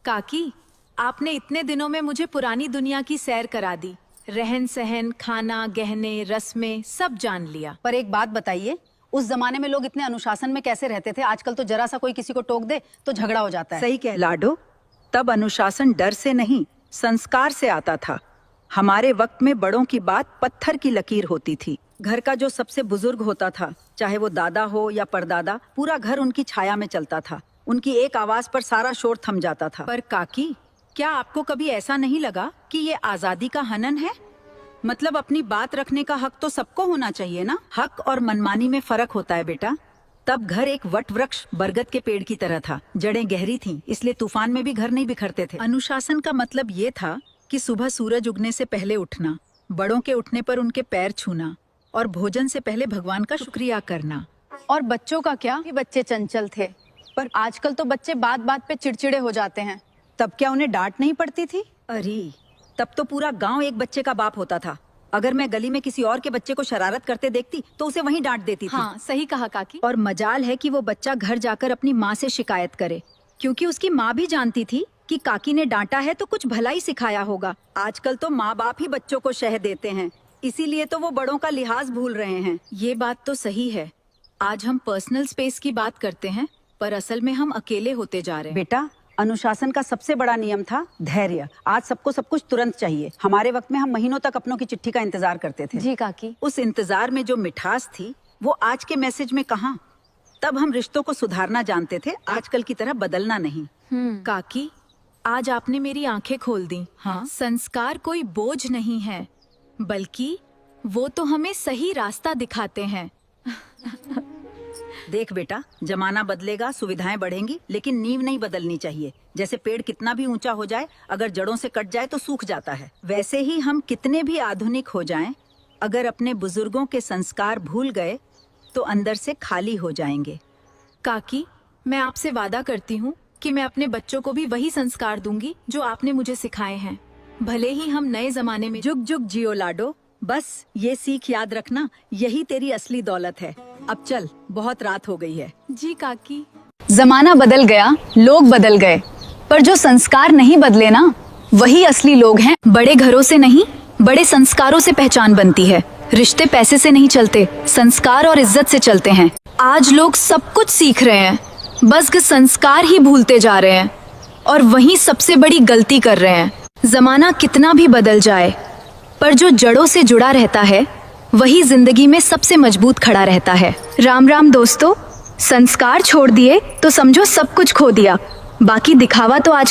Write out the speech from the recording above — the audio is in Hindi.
काकी, आपने इतने दिनों में मुझे पुरानी दुनिया की सैर करा दी। रहन सहन, खाना, गहने, रस्में सब जान लिया। पर एक बात बताइए, उस जमाने में लोग इतने अनुशासन में कैसे रहते थे? आजकल तो जरा सा कोई किसी को टोक दे तो झगड़ा हो जाता है। सही कह लाडो, तब अनुशासन डर से नहीं संस्कार से आता था। हमारे वक्त में बड़ों की बात पत्थर की लकीर होती थी। घर का जो सबसे बुजुर्ग होता था, चाहे वो दादा हो या परदादा, पूरा घर उनकी छाया में चलता था। उनकी एक आवाज पर सारा शोर थम जाता था। पर काकी, क्या आपको कभी ऐसा नहीं लगा कि ये आजादी का हनन है? मतलब अपनी बात रखने का हक तो सबको होना चाहिए ना। हक और मनमानी में फर्क होता है बेटा। तब घर एक वट वृक्ष बरगद के पेड़ की तरह था। जड़ें गहरी थीं, इसलिए तूफान में भी घर नहीं बिखरते थे। अनुशासन का मतलब ये था कि सुबह सूरज उगने से पहले उठना, बड़ों के उठने पर उनके पैर छूना और भोजन से पहले भगवान का शुक्रिया करना। और बच्चों का क्या? भी बच्चे चंचल थे, पर आजकल तो बच्चे बात बात पे चिड़चिड़े हो जाते हैं। तब क्या उन्हें डांट नहीं पड़ती थी? अरे तब तो पूरा गांव एक बच्चे का बाप होता था। अगर मैं गली में किसी और के बच्चे को शरारत करते देखती तो उसे वहीं डांट देती थी। हाँ, सही कहा काकी। और मजाल है कि वो बच्चा घर जाकर अपनी माँ से शिकायत करे, क्योंकि उसकी माँ भी जानती थी कि काकी ने डांटा है तो कुछ भला ही सिखाया होगा। आजकल तो माँ बाप ही बच्चों को शह देते हैं, इसीलिए तो वो बड़ों का लिहाज भूल रहे हैं। ये बात तो सही है। आज हम पर्सनल स्पेस की बात करते हैं, पर असल में हम अकेले होते जा रहे हैं। बेटा, अनुशासन का सबसे बड़ा नियम था धैर्य। आज सबको सब कुछ तुरंत चाहिए। हमारे वक्त में हम महीनों तक अपनों की चिट्ठी का इंतजार करते थे। जी काकी। उस इंतजार में जो मिठास थी वो आज के मैसेज में कहाँ। तब हम रिश्तों को सुधारना जानते थे, आजकल की तरह बदलना नहीं। काकी, आज आपने मेरी आंखें खोल दी। हाँ? संस्कार कोई बोझ नहीं है, बल्कि वो तो हमें सही रास्ता दिखाते हैं। देख बेटा, जमाना बदलेगा, सुविधाएं बढ़ेंगी, लेकिन नींव नहीं बदलनी चाहिए। जैसे पेड़ कितना भी ऊंचा हो जाए, अगर जड़ों से कट जाए तो सूख जाता है। वैसे ही हम कितने भी आधुनिक हो जाएं, अगर अपने बुजुर्गों के संस्कार भूल गए तो अंदर से खाली हो जाएंगे। काकी, मैं आपसे वादा करती हूँ कि मैं अपने बच्चों को भी वही संस्कार दूंगी जो आपने मुझे सिखाए हैं। भले ही हम नए जमाने में। जुग जुग जियो लाडो। बस ये सीख याद रखना, यही तेरी असली दौलत है। अब चल, बहुत रात हो गई है। जी काकी। जमाना बदल गया, लोग बदल गए, पर जो संस्कार नहीं बदले ना, वही असली लोग हैं। बड़े घरों से नहीं, बड़े संस्कारों से पहचान बनती है। रिश्ते पैसे से नहीं चलते, संस्कार और इज्जत से चलते हैं। आज लोग सब कुछ सीख रहे हैं, बस संस्कार ही भूलते जा रहे हैं, और वहीं सबसे बड़ी गलती कर रहे हैं। जमाना कितना भी बदल जाए, पर जो जड़ों से जुड़ा रहता है वही जिंदगी में सबसे मजबूत खड़ा रहता है। राम राम दोस्तों। संस्कार छोड़ दिए तो समझो सब कुछ खो दिया। बाकी दिखावा तो आज